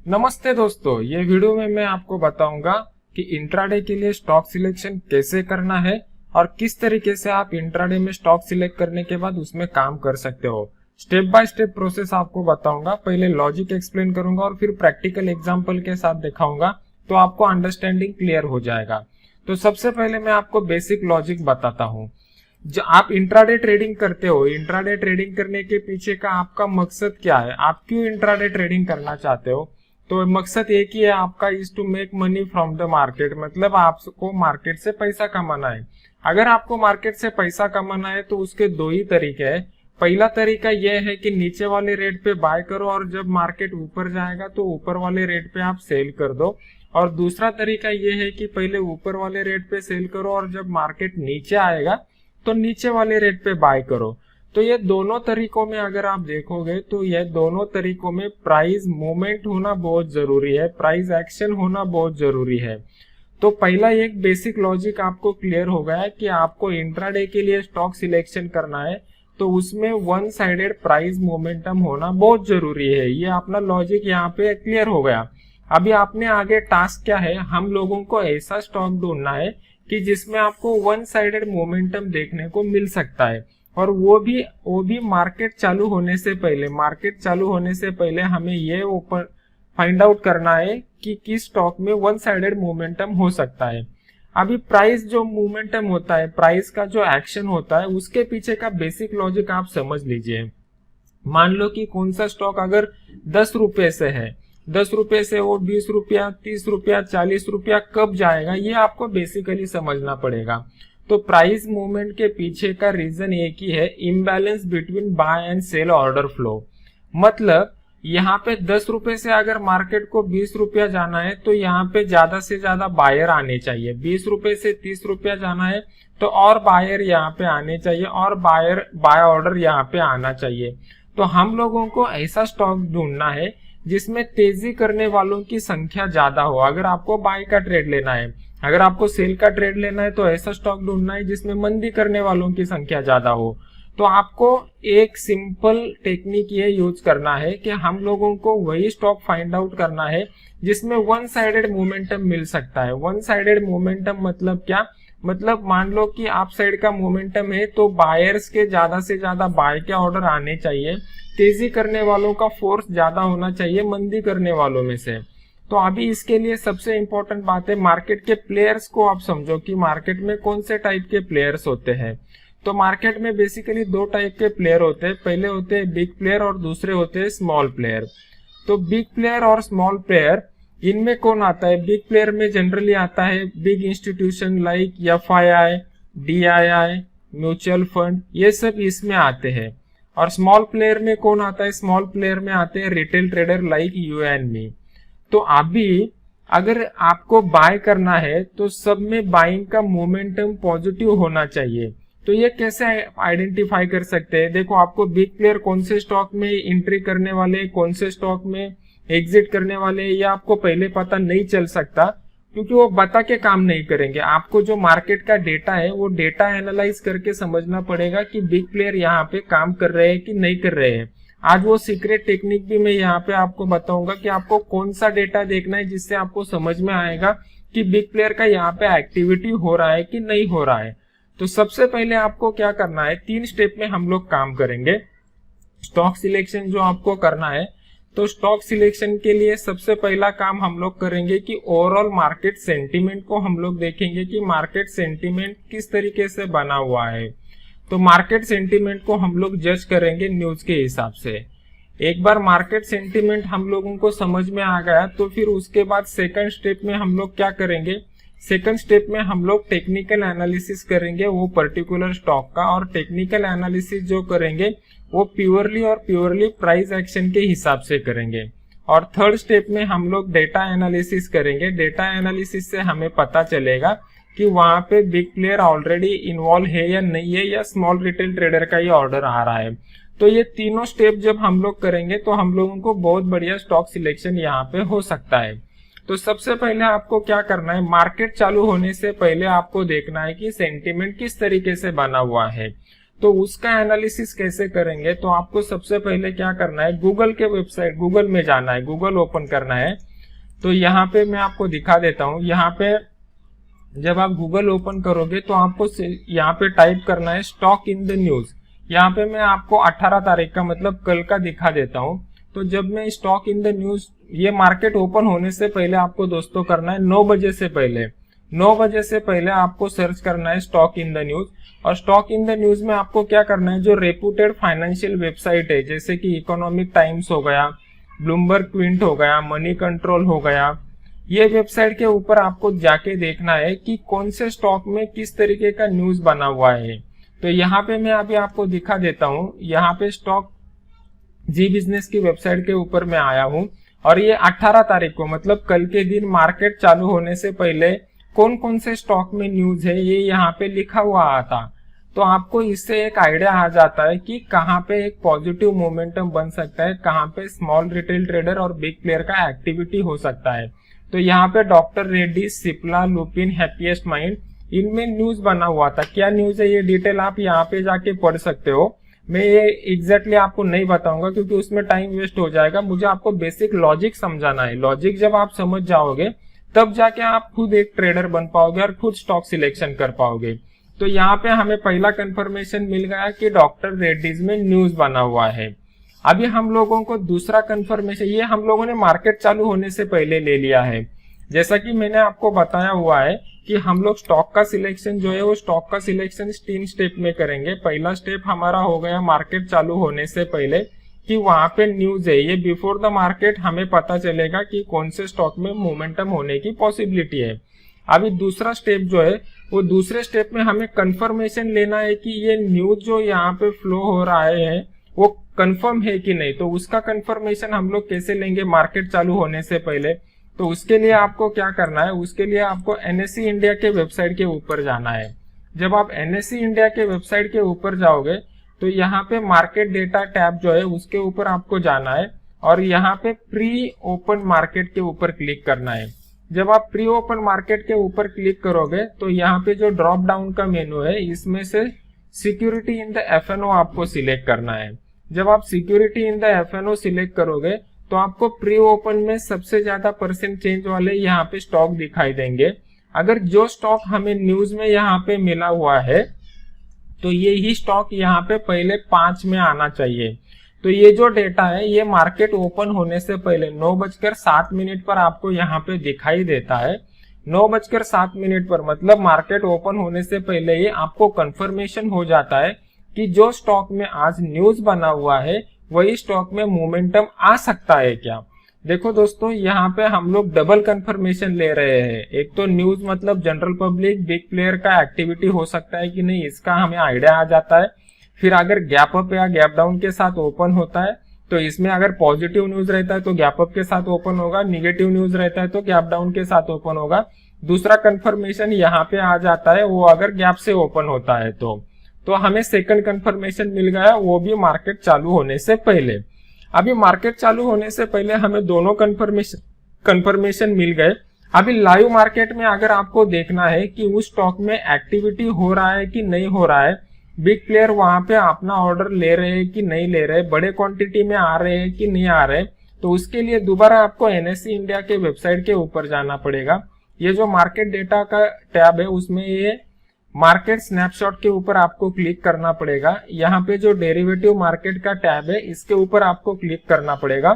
नमस्ते दोस्तों, ये वीडियो में मैं आपको बताऊंगा कि इंट्राडे के लिए स्टॉक सिलेक्शन कैसे करना है और किस तरीके से आप इंट्राडे में स्टॉक सिलेक्ट करने के बाद उसमें काम कर सकते हो। स्टेप बाय स्टेप प्रोसेस आपको बताऊंगा। पहले लॉजिक एक्सप्लेन करूंगा और फिर प्रैक्टिकल एग्जांपल के साथ दिखाऊंगा, तो आपको अंडरस्टैंडिंग क्लियर हो जाएगा। तो सबसे पहले मैं आपको बेसिक लॉजिक बताता हूँ। जो आप इंट्राडे ट्रेडिंग करते हो, इंट्राडे ट्रेडिंग करने के पीछे का आपका मकसद क्या है, आप क्यों इंट्राडे ट्रेडिंग करना चाहते हो? तो मकसद एक ही है आपका, is to make money from the market, मतलब आपको मार्केट से पैसा कमाना है। अगर आपको मार्केट से पैसा कमाना है तो उसके दो ही तरीके हैं। पहला तरीका यह है कि नीचे वाले रेट पे बाय करो और जब मार्केट ऊपर जाएगा तो ऊपर वाले रेट पे आप सेल कर दो। और दूसरा तरीका यह है कि पहले ऊपर वाले रेट पे सेल करो और जब मार्केट नीचे आएगा तो नीचे वाले रेट पे बाय करो। तो ये दोनों तरीकों में अगर आप देखोगे तो ये दोनों तरीकों में प्राइस मूवमेंट होना बहुत जरूरी है, प्राइस एक्शन होना बहुत जरूरी है। तो पहला एक बेसिक लॉजिक आपको क्लियर हो गया है कि आपको इंट्राडे के लिए स्टॉक सिलेक्शन करना है तो उसमें वन साइडेड प्राइस मोमेंटम होना बहुत जरूरी है। ये अपना लॉजिक यहाँ पे क्लियर हो गया। अभी आपने आगे टास्क क्या है, हम लोगों को ऐसा स्टॉक ढूंढना है कि जिसमें आपको वन साइडेड मोमेंटम देखने को मिल सकता है, और वो भी मार्केट चालू होने से पहले हमें ये ओपन फाइंड आउट करना है कि किस स्टॉक में वन साइडेड मोमेंटम हो सकता है। अभी प्राइस जो मोमेंटम होता है, प्राइस का जो एक्शन होता है, उसके पीछे का बेसिक लॉजिक आप समझ लीजिए। मान लो कि कौन सा स्टॉक अगर 10 रुपए से है, 10 रुपए से वो 20 रुपया, 30 रुपया, 40 रुपया कब जाएगा, ये आपको बेसिकली समझना पड़ेगा। तो प्राइस मूवमेंट के पीछे का रीजन एक ही है, imbalance between buy and sell order flow. मतलब यहाँ पे 10 रुपए से अगर मार्केट को 20 रुपया जाना है तो यहाँ पे ज्यादा से ज्यादा बायर आने चाहिए। 20 रुपए से 30 रुपया जाना है तो और बायर यहाँ पे आने चाहिए और बाय ऑर्डर यहाँ पे आना चाहिए। तो हम लोगों को ऐसा स्टॉक ढूंढना है जिसमें तेजी करने वालों की संख्या ज्यादा हो। अगर आपको बाय का ट्रेड लेना है, अगर आपको सेल का ट्रेड लेना है तो ऐसा स्टॉक ढूंढना है जिसमें मंदी करने वालों की संख्या ज्यादा हो। तो आपको एक सिंपल टेक्निक ये यूज करना है कि हम लोगों को वही स्टॉक फाइंड आउट करना है जिसमें वन साइडेड मोमेंटम मिल सकता है। वन साइडेड मोमेंटम मतलब क्या, मतलब मान लो कि आप साइड का मोमेंटम है तो बायर्स के ज्यादा से ज्यादा बाय के ऑर्डर आने चाहिए, तेजी करने वालों का फोर्स ज्यादा होना चाहिए मंदी करने वालों में से। तो अभी इसके लिए सबसे इंपॉर्टेंट बात है, मार्केट के प्लेयर्स को आप समझो कि मार्केट में कौन से टाइप के प्लेयर्स होते हैं। तो मार्केट में बेसिकली दो टाइप के प्लेयर होते हैं, पहले होते हैं बिग प्लेयर और दूसरे होते हैं स्मॉल प्लेयर। तो बिग प्लेयर और स्मॉल प्लेयर, इनमें कौन आता है? बिग प्लेयर में जनरली आता है big institution like FII, DII, mutual fund, ये सब इसमें आते हैं। और स्मॉल प्लेयर में कौन आता है? स्मॉल प्लेयर में आते हैं retail trader like you and me. तो अभी अगर आपको बाय करना है तो सब में बाइंग का मोमेंटम पॉजिटिव होना चाहिए। तो ये कैसे आइडेंटिफाई कर सकते हैं? देखो, आपको बिग प्लेयर कौन से स्टॉक में एंट्री करने वाले, कौन से स्टॉक में एग्जिट करने वाले, ये आपको पहले पता नहीं चल सकता क्योंकि वो बता के काम नहीं करेंगे। आपको जो मार्केट का डेटा है वो डेटा एनालाइज करके समझना पड़ेगा कि बिग प्लेयर यहाँ पे काम कर रहे हैं कि नहीं कर रहे हैं। आज वो सीक्रेट टेक्निक भी मैं यहाँ पे आपको बताऊंगा कि आपको कौन सा डेटा देखना है जिससे आपको समझ में आएगा कि बिग प्लेयर का यहाँ पे एक्टिविटी हो रहा है कि नहीं हो रहा है। तो सबसे पहले आपको क्या करना है, 3 स्टेप में हम लोग काम करेंगे। स्टॉक सिलेक्शन जो आपको करना है, तो स्टॉक सिलेक्शन के लिए सबसे पहला काम हम लोग करेंगे कि ओवरऑल मार्केट सेंटीमेंट को हम लोग देखेंगे कि मार्केट सेंटीमेंट किस तरीके से बना हुआ है। तो मार्केट सेंटीमेंट को हम लोग जज करेंगे न्यूज के हिसाब से। एक बार मार्केट सेंटीमेंट हम लोगों को समझ में आ गया तो फिर उसके बाद सेकंड स्टेप में हम लोग क्या करेंगे, सेकंड स्टेप में हम लोग टेक्निकल एनालिसिस करेंगे वो पर्टिकुलर स्टॉक का। और टेक्निकल एनालिसिस जो करेंगे वो प्योरली प्राइस एक्शन के हिसाब से करेंगे। और थर्ड स्टेप में हम लोग डेटा एनालिसिस करेंगे। डेटा एनालिसिस से हमें पता चलेगा कि वहां पे बिग प्लेयर ऑलरेडी इन्वॉल्व है या नहीं है, या स्मॉल रिटेल ट्रेडर का ये ऑर्डर आ रहा है। तो ये तीनों स्टेप जब हम लोग करेंगे तो हम लोगों को बहुत बढ़िया स्टॉक सिलेक्शन यहाँ पे हो सकता है। तो सबसे पहले आपको क्या करना है, मार्केट चालू होने से पहले आपको देखना है कि सेंटीमेंट किस तरीके से बना हुआ है। तो उसका एनालिसिस कैसे करेंगे, तो आपको सबसे पहले क्या करना है, गूगल के वेबसाइट, गूगल में जाना है, गूगल ओपन करना है। तो यहाँ पे मैं आपको दिखा देता हूँ। यहाँ पे जब आप गूगल ओपन करोगे तो आपको यहाँ पे टाइप करना है स्टॉक इन द न्यूज। यहाँ पे मैं आपको 18 तारीख का मतलब कल का दिखा देता हूँ। तो जब मैं स्टॉक इन द न्यूज, ये मार्केट ओपन होने से पहले आपको दोस्तों करना है 9 बजे से पहले, 9 बजे से पहले आपको सर्च करना है स्टॉक इन द न्यूज। और स्टॉक इन द न्यूज में आपको क्या करना है, जो रेपुटेड फाइनेंशियल वेबसाइट है जैसे कि इकोनॉमिक टाइम्स हो गया, ब्लूमबर्ग क्विंट हो गया, मनी कंट्रोल हो गया, ये वेबसाइट के ऊपर आपको जाके देखना है कि कौन से स्टॉक में किस तरीके का न्यूज बना हुआ है। तो यहाँ पे मैं अभी आपको दिखा देता हूँ। यहाँ पे स्टॉक जी बिजनेस की वेबसाइट के ऊपर मैं आया हूँ और ये 18 तारीख को मतलब कल के दिन मार्केट चालू होने से पहले कौन कौन से स्टॉक में न्यूज है ये यहाँ पे लिखा हुआ आता। तो आपको इससे एक आइडिया आ जाता है कि कहाँ पे एक पॉजिटिव मोमेंटम बन सकता है, कहाँ पे स्मॉल रिटेल ट्रेडर और बिग प्लेयर का एक्टिविटी हो सकता है। तो यहाँ पे doctor Reddy, Cipla, Lupin, happiest mind, इनमें न्यूज बना हुआ था। क्या न्यूज है ये डिटेल आप यहाँ पे जाके पढ़ सकते हो। मैं ये एग्जैक्टली आपको नहीं बताऊंगा क्योंकि उसमें टाइम वेस्ट हो जाएगा। मुझे आपको बेसिक लॉजिक समझाना है। लॉजिक जब आप समझ जाओगे तब जाके आप खुद एक ट्रेडर बन पाओगे और खुद स्टॉक सिलेक्शन कर पाओगे। तो यहाँ पे हमें पहला कंफर्मेशन मिल गया कि डॉक्टर रेड्डीज में न्यूज बना हुआ है। अभी हम लोगों को दूसरा कंफर्मेशन, ये हम लोगों ने मार्केट चालू होने से पहले ले लिया है। जैसा कि मैंने आपको बताया हुआ है कि हम लोग स्टॉक का सिलेक्शन जो है वो स्टॉक का सिलेक्शन 3 स्टेप में करेंगे। पहला स्टेप हमारा हो गया मार्केट चालू होने से पहले कि वहां पे न्यूज है, ये बिफोर द मार्केट हमें पता चलेगा कि कौन से स्टॉक में मोमेंटम होने की पॉसिबिलिटी है। अभी दूसरा स्टेप जो है वो दूसरे स्टेप में हमें कंफर्मेशन लेना है कि ये न्यूज जो यहाँ पे फ्लो हो रहा है वो कंफर्म है कि नहीं। तो उसका कंफर्मेशन हम लोग कैसे लेंगे मार्केट चालू होने से पहले, तो उसके लिए आपको क्या करना है, उसके लिए आपको एनएसई इंडिया के वेबसाइट के ऊपर जाना है। जब आप एनएसई इंडिया के वेबसाइट के ऊपर जाओगे तो यहाँ पे मार्केट डेटा टैब जो है उसके ऊपर आपको जाना है और यहाँ पे प्री ओपन मार्केट के ऊपर क्लिक करना है। जब आप प्री ओपन मार्केट के ऊपर क्लिक करोगे तो यहाँ पे जो ड्रॉप डाउन का मेनू है इसमें से सिक्योरिटी इन द एफएनओ आपको सिलेक्ट करना है। जब आप security in the FNO select करोगे तो आपको प्री ओपन में सबसे ज्यादा परसेंट चेंज वाले यहाँ पे स्टॉक दिखाई देंगे। अगर जो स्टॉक हमें न्यूज में यहाँ पे मिला हुआ है तो ये ही स्टॉक यहाँ पे पहले 5 में आना चाहिए। तो ये जो डेटा है ये मार्केट ओपन होने से पहले 9:07 पर आपको यहाँ पे दिखाई देता है। 9:07 पर मतलब मार्केट ओपन होने से पहले ही आपको कंफर्मेशन हो जाता है कि जो स्टॉक में आज न्यूज बना हुआ है वही स्टॉक में मोमेंटम आ सकता है क्या। देखो दोस्तों यहाँ पे हम लोग डबल कंफर्मेशन ले रहे हैं। एक तो न्यूज मतलब जनरल पब्लिक, बिग प्लेयर का एक्टिविटी हो सकता है कि नहीं इसका हमें आइडिया आ जाता है। फिर अगर गैप अप या गैप डाउन के साथ ओपन होता है तो इसमें अगर पॉजिटिव न्यूज रहता है तो गैप अप के साथ ओपन होगा, निगेटिव न्यूज रहता है तो गैप डाउन के साथ ओपन होगा। दूसरा कंफर्मेशन यहाँ पे आ जाता है वो अगर गैप से ओपन होता है तो हमें सेकंड कंफर्मेशन मिल गया, वो भी मार्केट चालू होने से पहले। अभी मार्केट चालू होने से पहले हमें दोनों कंफर्मेशन मिल गए। अभी लाइव मार्केट में अगर आपको देखना है कि उस स्टॉक में एक्टिविटी हो रहा है कि नहीं हो रहा है, बिग प्लेयर वहां पे अपना ऑर्डर ले रहे हैं कि नहीं ले रहे, बड़े क्वांटिटी में आ रहे हैं कि नहीं आ रहे, तो उसके लिए दोबारा आपको एनएसई इंडिया के वेबसाइट के ऊपर जाना पड़ेगा। ये जो मार्केट डेटा का टैब है उसमें ये मार्केट स्नैपशॉट के ऊपर आपको क्लिक करना पड़ेगा। यहाँ पे जो डेरिवेटिव मार्केट का टैब है इसके ऊपर आपको क्लिक करना पड़ेगा।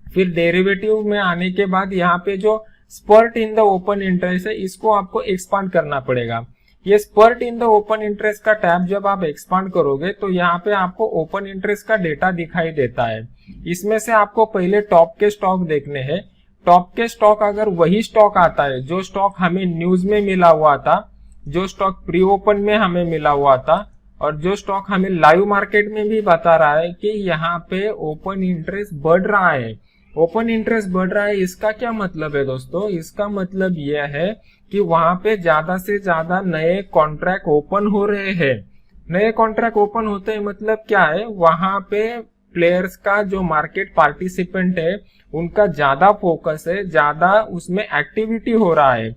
फिर डेरिवेटिव में आने के बाद यहाँ पे जो spurt in the open interest है इसको आपको एक्सपांड करना पड़ेगा। ये spurt in the open interest का टैब जब आप एक्सपांड करोगे तो यहाँ पे आपको ओपन इंटरेस्ट का डेटा दिखाई देता है। इसमें से आपको पहले टॉप के स्टॉक देखने हैं। टॉप के स्टॉक अगर वही स्टॉक आता है जो स्टॉक हमें न्यूज में मिला हुआ था, जो स्टॉक प्री ओपन में हमें मिला हुआ था और जो स्टॉक हमें लाइव मार्केट में भी बता रहा है कि यहाँ पे ओपन इंटरेस्ट बढ़ रहा है, ओपन इंटरेस्ट बढ़ रहा है, इसका क्या मतलब है दोस्तों? इसका मतलब यह है कि वहां पे ज्यादा से ज्यादा नए कॉन्ट्रैक्ट ओपन हो रहे हैं। नए कॉन्ट्रैक्ट ओपन होते हैं मतलब क्या है, वहां पे प्लेयर्स का जो मार्केट पार्टिसिपेंट है उनका ज्यादा फोकस है, ज्यादा उसमें एक्टिविटी हो रहा है।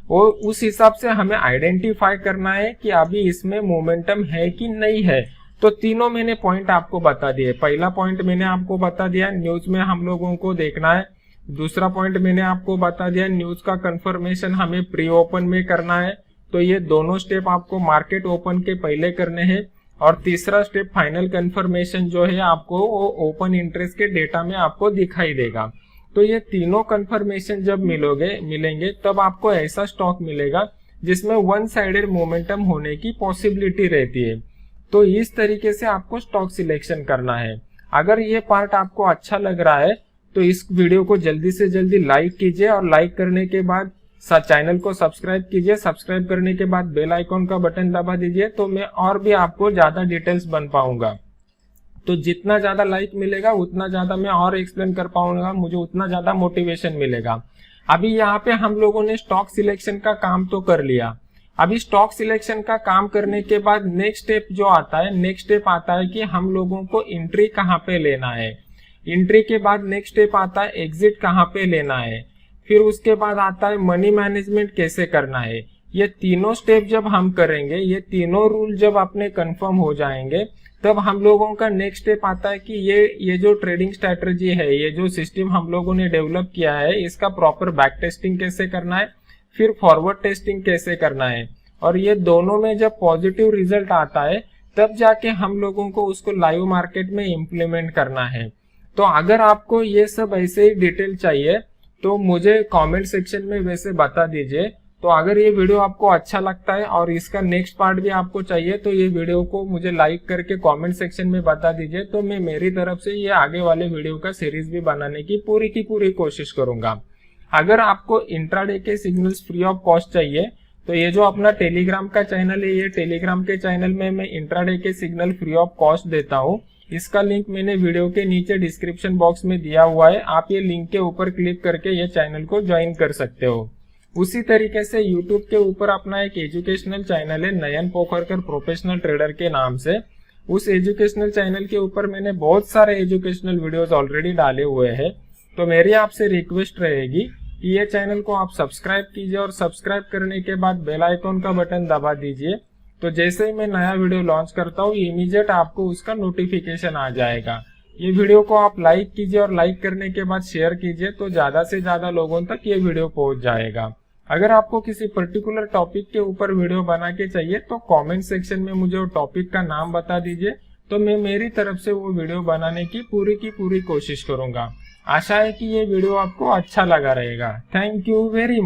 वो उस हिसाब से हमें आइडेंटिफाई करना है कि अभी इसमें मोमेंटम है कि नहीं है। तो तीनों मैंने पॉइंट आपको बता दिए। पहला पॉइंट मैंने आपको बता दिया, न्यूज में हम लोगों को देखना है। दूसरा पॉइंट मैंने आपको बता दिया, न्यूज का कंफर्मेशन हमें प्री ओपन में करना है। तो ये दोनों स्टेप आपको मार्केट ओपन के पहले करने हैं। और तीसरा स्टेप फाइनल कंफर्मेशन जो है आपको वो ओपन इंटरेस्ट के डेटा में आपको दिखाई देगा। तो ये तीनों कंफर्मेशन जब मिलेंगे तब आपको ऐसा स्टॉक मिलेगा जिसमें वन साइडेड मोमेंटम होने की पॉसिबिलिटी रहती है। तो इस तरीके से आपको स्टॉक सिलेक्शन करना है। अगर ये पार्ट आपको अच्छा लग रहा है तो इस वीडियो को जल्दी से जल्दी लाइक कीजिए और लाइक करने के बाद चैनल को सब्सक्राइब कीजिए। सब्सक्राइब करने के बाद बेल आइकॉन का बटन दबा दीजिए तो मैं और भी आपको ज्यादा डिटेल्स बन पाऊंगा। तो जितना ज्यादा लाइक मिलेगा उतना ज्यादा मैं और एक्सप्लेन कर पाऊंगा, मुझे उतना ज्यादा मोटिवेशन मिलेगा। अभी यहाँ पे हम लोगों ने स्टॉक सिलेक्शन का काम तो कर लिया। अभी स्टॉक सिलेक्शन का काम करने के बाद नेक्स्ट स्टेप जो आता है, नेक्स्ट स्टेप आता है कि हम लोगों को एंट्री कहाँ पे लेना है। एंट्री के बाद नेक्स्ट स्टेप आता है एग्जिट कहाँ पे लेना है। फिर उसके बाद आता है मनी मैनेजमेंट कैसे करना है। ये तीनों स्टेप जब हम करेंगे, ये तीनों रूल जब अपने कंफर्म हो जाएंगे, तब हम लोगों का नेक्स्ट स्टेप आता है कि ये जो ट्रेडिंग स्ट्रेटजी है, ये जो सिस्टम हम लोगों ने डेवलप किया है, इसका प्रॉपर बैक टेस्टिंग कैसे करना है, फिर फॉरवर्ड टेस्टिंग कैसे करना है। और ये दोनों में जब पॉजिटिव रिजल्ट आता है तब जाके हम लोगों को उसको लाइव मार्केट में इम्प्लीमेंट करना है। तो अगर आपको ये सब ऐसे ही डिटेल चाहिए तो मुझे कमेंट सेक्शन में वैसे बता दीजिए। तो अगर ये वीडियो आपको अच्छा लगता है और इसका नेक्स्ट पार्ट भी आपको चाहिए तो ये वीडियो को मुझे लाइक करके कमेंट सेक्शन में बता दीजिए। तो मैं मेरी तरफ से ये आगे वाले वीडियो का सीरीज भी बनाने की पूरी कोशिश करूंगा। अगर आपको इंट्राडे के सिग्नल्स फ्री ऑफ कॉस्ट चाहिए तो ये जो अपना टेलीग्राम का चैनल है, ये टेलीग्राम के चैनल में मैं इंट्राडे के सिग्नल फ्री ऑफ कॉस्ट देता हूँ। इसका लिंक मैंने वीडियो के नीचे डिस्क्रिप्शन बॉक्स में दिया हुआ है। आप ये लिंक के ऊपर क्लिक करके ये चैनल को ज्वाइन कर सकते हो। उसी तरीके से यूट्यूब के ऊपर अपना एक एजुकेशनल चैनल है, नयन पोखरकर प्रोफेशनल ट्रेडर के नाम से। उस एजुकेशनल चैनल के ऊपर मैंने बहुत सारे एजुकेशनल वीडियोस ऑलरेडी डाले हुए हैं। तो मेरी आपसे रिक्वेस्ट रहेगी कि ये चैनल को आप सब्सक्राइब कीजिए और सब्सक्राइब करने के बाद बेल आइकॉन का बटन दबा दीजिए। तो जैसे ही मैं नया वीडियो लॉन्च करता हूँ इमीडिएट आपको उसका नोटिफिकेशन आ जाएगा। ये वीडियो को आप लाइक कीजिए और लाइक करने के बाद शेयर कीजिए तो ज्यादा से ज्यादा लोगों तक ये वीडियो पहुंच जाएगा। अगर आपको किसी पर्टिकुलर टॉपिक के ऊपर वीडियो बना के चाहिए तो कमेंट सेक्शन में मुझे वो टॉपिक का नाम बता दीजिए, तो मैं मेरी तरफ से वो वीडियो बनाने की पूरी कोशिश करूंगा। आशा है कि ये वीडियो आपको अच्छा लगा रहेगा। Thank you very much.